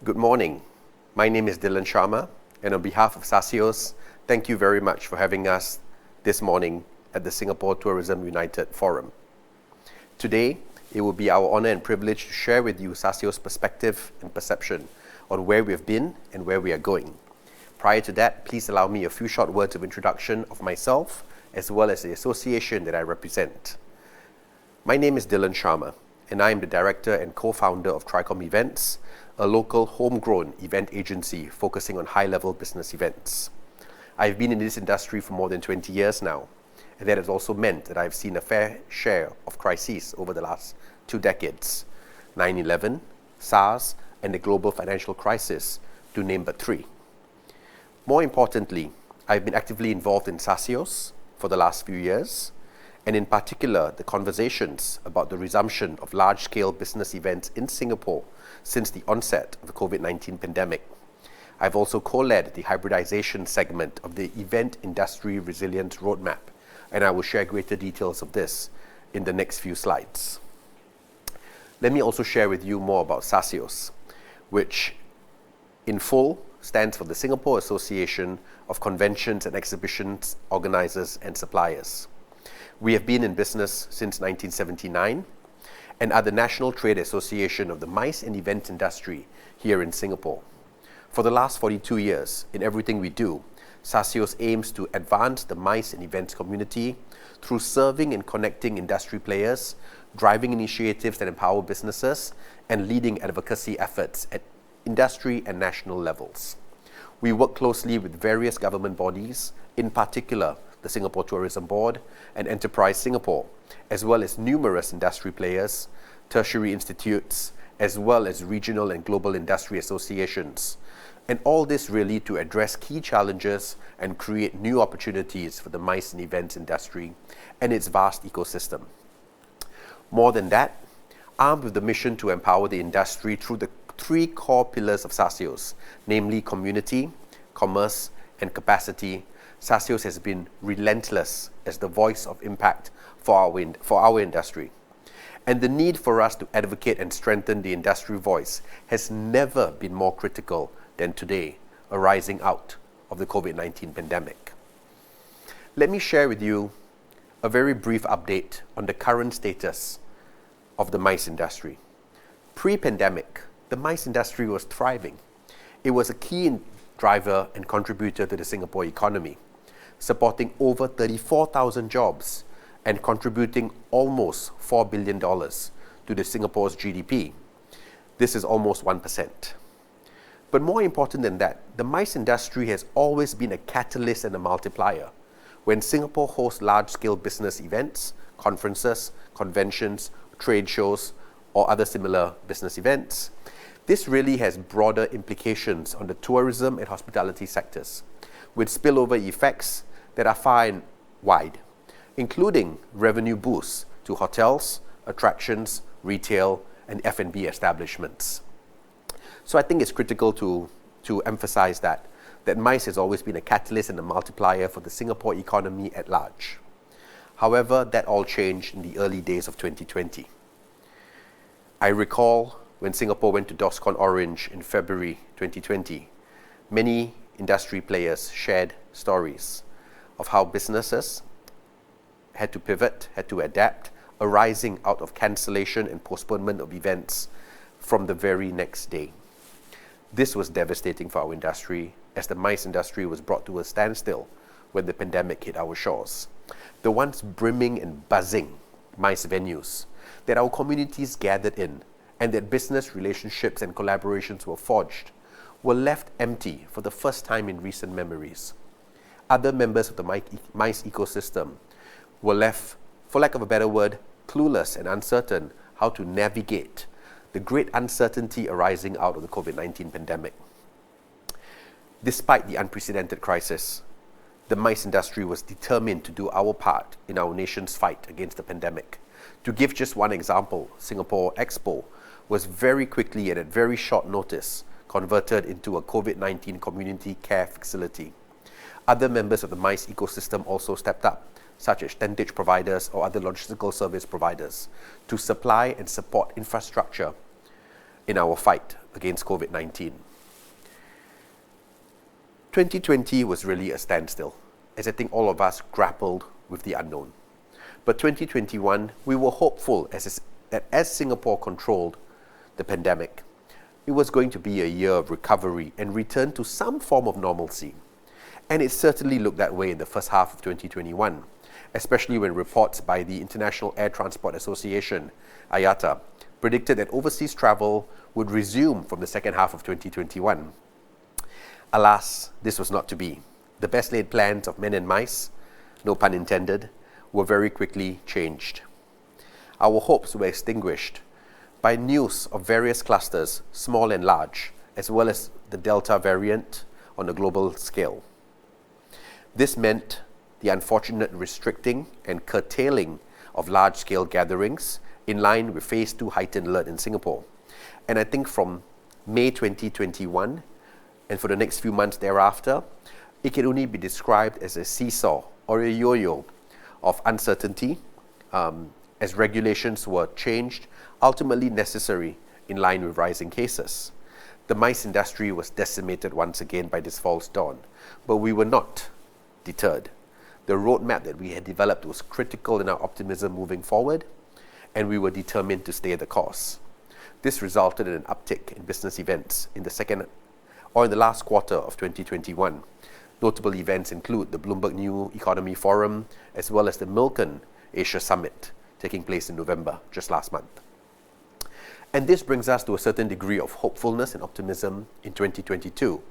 Good morning. My name is Dylan Sharma, and on behalf of SACEOS, thank you very much for having us this morning at the Singapore Tourism United Forum. Today, it will be our honor and privilege to share with you SACEOS' perspective and perception on where we have been and where we are going. Prior to that, please allow me a few short words of introduction of myself as well as the association that I represent. My name is Dylan Sharma, and I am the director and co-founder of Tricom Events, a local homegrown event agency focusing on high-level business events. I've been in this industry for more than 20 years now, and that has also meant that I've seen a fair share of crises over the last 2 decades: 9/11, SARS, and the global financial crisis, to name but 3. More importantly, I've been actively involved in SACEOS for the last few years, and in particular, the conversations about the resumption of large-scale business events in Singapore since the onset of the COVID-19 pandemic. I've also co-led the hybridization segment of the Event Industry Resilience Roadmap, and I will share greater details of this in the next few slides. Let me also share with you more about SACEOS, which in full stands for the Singapore Association of Conventions and Exhibitions Organisers and Suppliers. We have been in business since 1979 and are the national trade association of the MICE and event industry here in Singapore. For the last 42 years, in everything we do, SACEOS aims to advance the MICE and events community through serving and connecting industry players, driving initiatives that empower businesses, and leading advocacy efforts at industry and national levels. We work closely with various government bodies, in particular the Singapore Tourism Board and Enterprise Singapore, as well as numerous industry players, tertiary institutes, as well as regional and global industry associations. And all this really to address key challenges and create new opportunities for the MICE and events industry and its vast ecosystem. More than that, armed with the mission to empower the industry through the 3 core pillars of SACEOS, namely community, commerce, and capacity, SACEOS has been relentless as the voice of impact for our industry. And the need for us to advocate and strengthen the industry voice has never been more critical than today, arising out of the COVID-19 pandemic. Let me share with you a very brief update on the current status of the MICE industry. Pre-pandemic, the MICE industry was thriving. It was a key driver and contributor to the Singapore economy, supporting over 34,000 jobs and contributing almost $4 billion to the Singapore's GDP. This is almost 1%. But more important than that, the MICE industry has always been a catalyst and a multiplier. When Singapore hosts large-scale business events, conferences, conventions, trade shows, or other similar business events, this really has broader implications on the tourism and hospitality sectors, with spillover effects that are far and wide, including revenue boosts to hotels, attractions, retail, and F&B establishments. So I think it's critical to emphasize that MICE has always been a catalyst and a multiplier for the Singapore economy at large. However, that all changed in the early days of 2020. I recall when Singapore went to DORSCON Orange in February 2020, many industry players shared stories of how businesses had to pivot, had to adapt, arising out of cancellation and postponement of events from the very next day. This was devastating for our industry, as the MICE industry was brought to a standstill when the pandemic hit our shores. The once brimming and buzzing MICE venues that our communities gathered in and that business relationships and collaborations were forged were left empty for the first time in recent memories. Other members of the MICE ecosystem were left, for lack of a better word, clueless and uncertain how to navigate the great uncertainty arising out of the COVID-19 pandemic. Despite the unprecedented crisis, the MICE industry was determined to do our part in our nation's fight against the pandemic. To give just one example, Singapore Expo was very quickly and at very short notice converted into a COVID-19 community care facility. Other members of the MICE ecosystem also stepped up, such as tentage providers or other logistical service providers, to supply and support infrastructure in our fight against COVID-19. 2020 was really a standstill, as I think all of us grappled with the unknown. But 2021, we were hopeful that as Singapore controlled the pandemic, it was going to be a year of recovery and return to some form of normalcy. And it certainly looked that way in the first half of 2021, especially when reports by the International Air Transport Association, IATA, predicted that overseas travel would resume from the second half of 2021. Alas, this was not to be. The best laid plans of men and mice, no pun intended, were very quickly changed. Our hopes were extinguished by news of various clusters, small and large, as well as the Delta variant on a global scale. This meant the unfortunate restricting and curtailing of large-scale gatherings in line with Phase 2 heightened alert in Singapore. And I think from May 2021 and for the next few months thereafter, it can only be described as a seesaw or a yo-yo of uncertainty as regulations were changed, ultimately necessary in line with rising cases. The MICE industry was decimated once again by this false dawn, but we were not deterred. The roadmap that we had developed was critical in our optimism moving forward, and we were determined to stay the course. This resulted in an uptick in business events in the last quarter of 2021. Notable events include the Bloomberg New Economy Forum, as well as the Milken Asia Summit, taking place in November, just last month. And this brings us to a certain degree of hopefulness and optimism in 2022,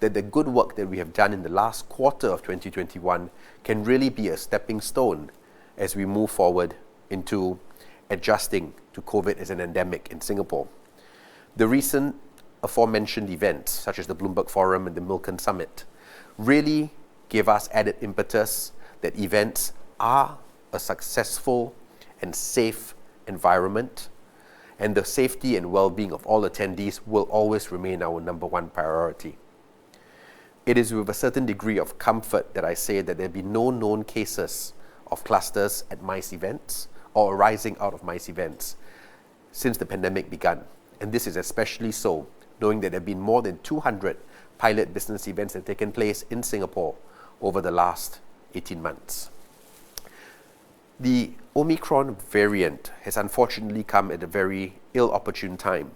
that the good work that we have done in the last quarter of 2021 can really be a stepping stone as we move forward into adjusting to COVID as an endemic in Singapore. The recent aforementioned events, such as the Bloomberg Forum and the Milken Summit, really give us added impetus that events are a successful and safe environment, and the safety and well-being of all attendees will always remain our number one priority. It is with a certain degree of comfort that I say that there have been no known cases of clusters at MICE events or arising out of MICE events since the pandemic began. And this is especially so, knowing that there have been more than 200 pilot business events that have taken place in Singapore over the last 18 months. The Omicron variant has unfortunately come at a very ill-opportune time,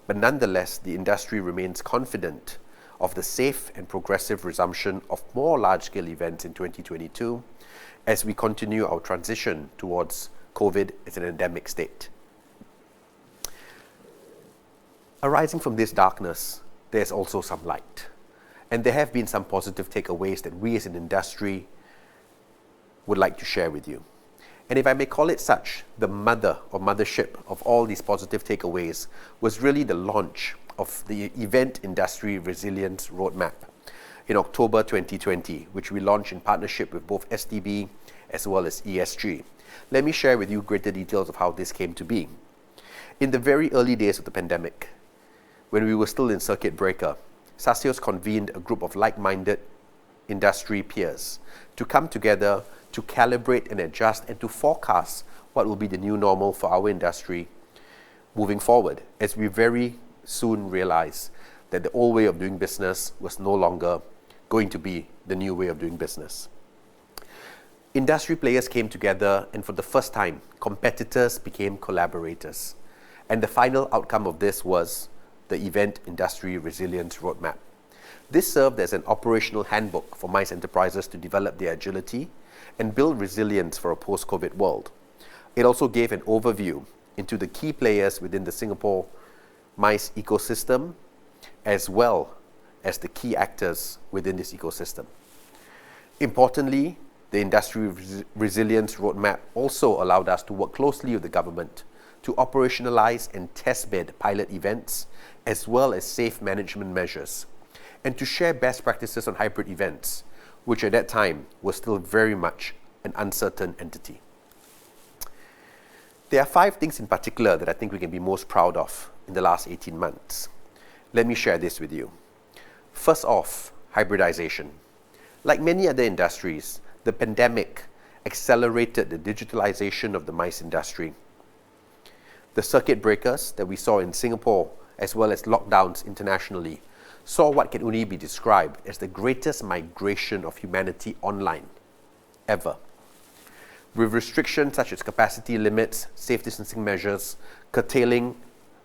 but nonetheless, the industry remains confident of the safe and progressive resumption of more large-scale events in 2022 as we continue our transition towards COVID as an endemic state. Arising from this darkness, there's also some light. And there have been some positive takeaways that we as an industry would like to share with you. And if I may call it such, the mother or mothership of all these positive takeaways was really the launch of the Event Industry Resilience Roadmap in October 2020, which we launched in partnership with both STB as well as ESG. Let me share with you greater details of how this came to be. In the very early days of the pandemic, when we were still in circuit breaker, SACEOS convened a group of like-minded industry peers to come together to calibrate and adjust and to forecast what will be the new normal for our industry moving forward, as we very soon realized that the old way of doing business was no longer going to be the new way of doing business. Industry players came together, and for the first time, competitors became collaborators. And the final outcome of this was the Event Industry Resilience Roadmap. This served as an operational handbook for MICE enterprises to develop their agility and build resilience for a post-COVID world. It also gave an overview into the key players within the Singapore MICE ecosystem, as well as the key actors within this ecosystem. Importantly, the Industry Resilience Roadmap also allowed us to work closely with the government to operationalize and testbed pilot events, as well as safe management measures, and to share best practices on hybrid events, which at that time was still very much an uncertain entity. There are 5 things in particular that I think we can be most proud of in the last 18 months. Let me share this with you. First off, hybridization. Like many other industries, the pandemic accelerated the digitalization of the MICE industry. The circuit breakers that we saw in Singapore as well as lockdowns internationally, saw what can only be described as the greatest migration of humanity online ever. With restrictions such as capacity limits, safe distancing measures, curtailing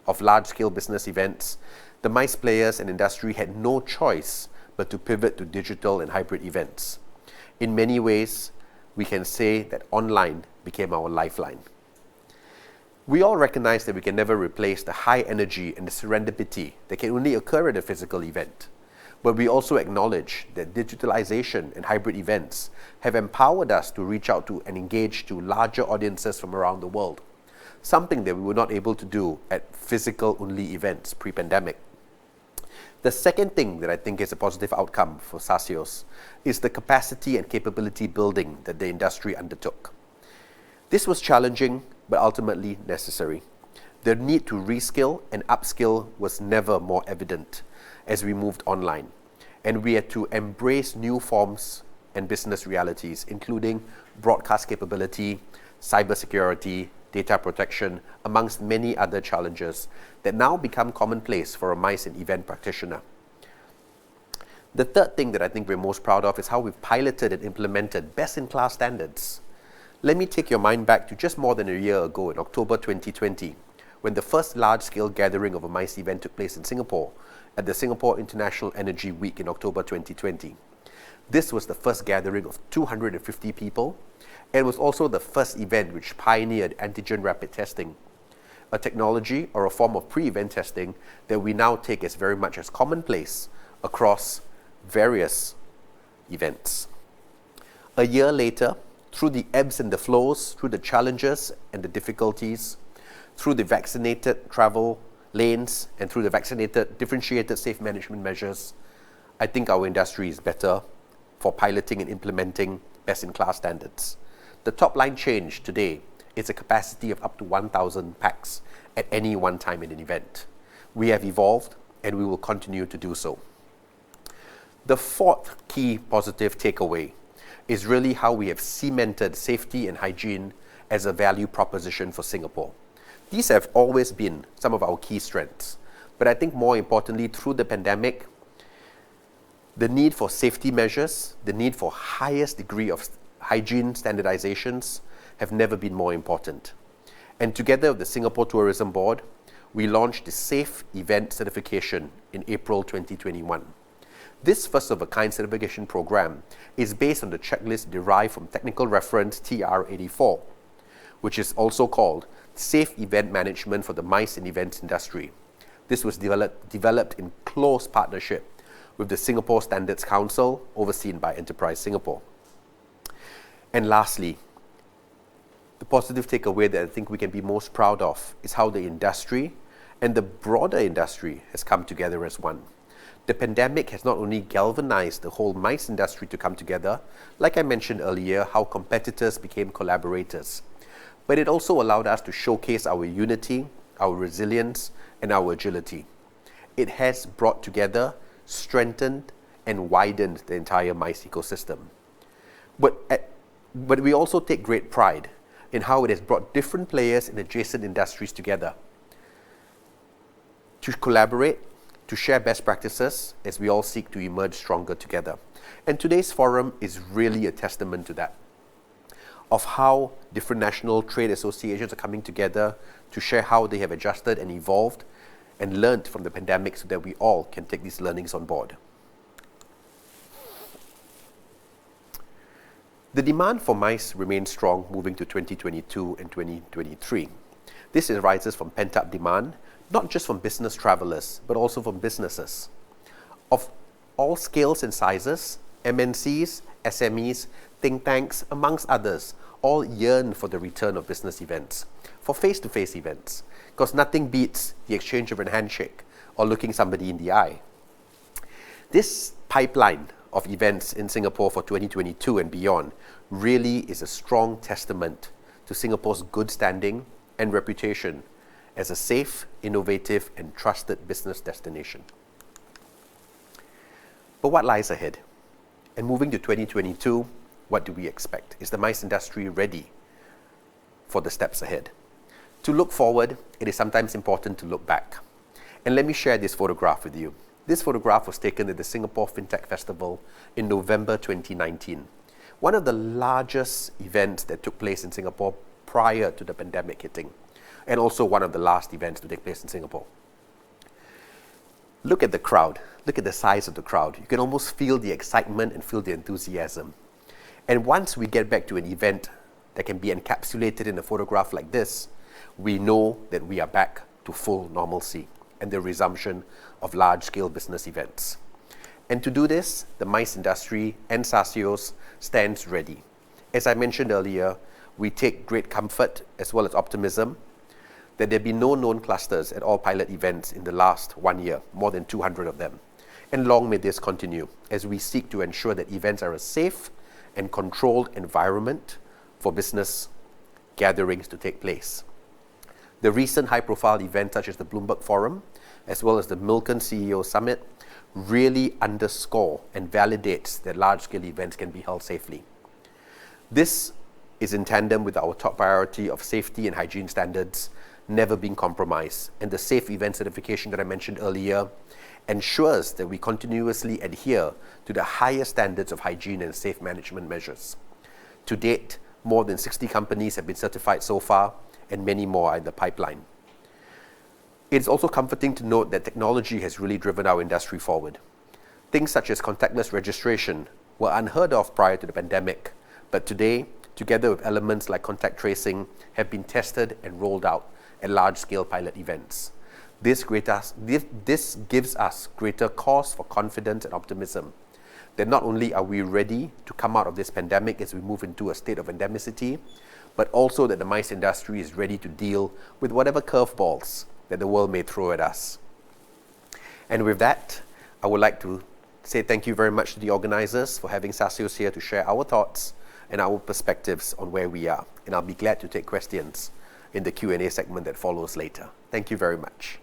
of large-scale business events, the MICE players and industry had no choice but to pivot to digital and hybrid events. In many ways, we can say that online became our lifeline. We all recognize that we can never replace the high energy and the serendipity that can only occur at a physical event. But we also acknowledge that digitalization and hybrid events have empowered us to reach out to and engage to larger audiences from around the world, something that we were not able to do at physical-only events pre-pandemic. The second thing that I think is a positive outcome for SACEOS is the capacity and capability building that the industry undertook. This was challenging, but ultimately necessary. The need to reskill and upskill was never more evident as we moved online, and we had to embrace new forms and business realities, including broadcast capability, cybersecurity, data protection, amongst many other challenges that now become commonplace for a MICE and event practitioner. The third thing that I think we're most proud of is how we've piloted and implemented best-in-class standards. Let me take your mind back to just more than a year ago in October 2020, when the first large-scale gathering of a MICE event took place in Singapore at the Singapore International Energy Week in October 2020. This was the first gathering of 250 people, and was also the first event which pioneered antigen rapid testing, a technology or a form of pre-event testing that we now take as very much as commonplace across various events. A year later, through the ebbs and the flows, through the challenges and the difficulties, through the vaccinated travel lanes and through the vaccinated differentiated safe management measures, I think our industry is better for piloting and implementing best-in-class standards. The top line change today is a capacity of up to 1,000 packs at any one time in an event. We have evolved and we will continue to do so. The fourth key positive takeaway is really how we have cemented safety and hygiene as a value proposition for Singapore. These have always been some of our key strengths, but I think more importantly, through the pandemic, the need for safety measures, the need for highest degree of hygiene standardizations have never been more important. And together with the Singapore Tourism Board, we launched the Safe Event Certification in April 2021. This first-of-a-kind certification program is based on the checklist derived from Technical Reference TR84, which is also called Safe Event Management for the MICE and Events Industry. This was developed in close partnership with the Singapore Standards Council, overseen by Enterprise Singapore. And lastly, the positive takeaway that I think we can be most proud of is how the industry and the broader industry has come together as one. The pandemic has not only galvanized the whole MICE industry to come together, like I mentioned earlier, how competitors became collaborators, but it also allowed us to showcase our unity, our resilience, and our agility. It has brought together, strengthened, and widened the entire MICE ecosystem. But we also take great pride in how it has brought different players in adjacent industries together to collaborate, to share best practices as we all seek to emerge stronger together. And today's forum is really a testament to that, of how different national trade associations are coming together to share how they have adjusted and evolved and learned from the pandemic so that we all can take these learnings on board. The demand for MICE remains strong moving to 2022 and 2023. This arises from pent-up demand, not just from business travelers, but also from businesses. Of all scales and sizes, MNCs, SMEs, think tanks, amongst others, all yearn for the return of business events, for face-to-face events, because nothing beats the exchange of a handshake or looking somebody in the eye. This pipeline of events in Singapore for 2022 and beyond really is a strong testament to Singapore's good standing and reputation as a safe, innovative, and trusted business destination. But what lies ahead? And moving to 2022, what do we expect? Is the MICE industry ready for the steps ahead? To look forward, it is sometimes important to look back. And let me share this photograph with you. This photograph was taken at the Singapore FinTech Festival in November 2019, one of the largest events that took place in Singapore prior to the pandemic hitting, and also one of the last events to take place in Singapore. Look at the crowd. Look at the size of the crowd. You can almost feel the excitement and feel the enthusiasm. And once we get back to an event that can be encapsulated in a photograph like this, we know that we are back to full normalcy and the resumption of large-scale business events. And to do this, the MICE industry and SACEOS stands ready. As I mentioned earlier, we take great comfort as well as optimism that there be no known clusters at all pilot events in the last 1 year, more than 200 of them. And long may this continue as we seek to ensure that events are a safe and controlled environment for business gatherings to take place. The recent high-profile events such as the Bloomberg Forum, as well as the Milken CEO Summit, really underscore and validates that large-scale events can be held safely. This is in tandem with our top priority of safety and hygiene standards never being compromised, and the safe event certification that I mentioned earlier ensures that we continuously adhere to the highest standards of hygiene and safe management measures. To date, more than 60 companies have been certified so far, and many more are in the pipeline. It's also comforting to note that technology has really driven our industry forward. Things such as contactless registration were unheard of prior to the pandemic, but today, together with elements like contact tracing, have been tested and rolled out at large-scale pilot events. This gives us greater cause for confidence and optimism that not only are we ready to come out of this pandemic as we move into a state of endemicity, but also that the MICE industry is ready to deal with whatever curveballs that the world may throw at us. And with that, I would like to say thank you very much to the organizers for having SACEOS here to share our thoughts and our perspectives on where we are. And I'll be glad to take questions in the Q&A segment that follows later. Thank you very much.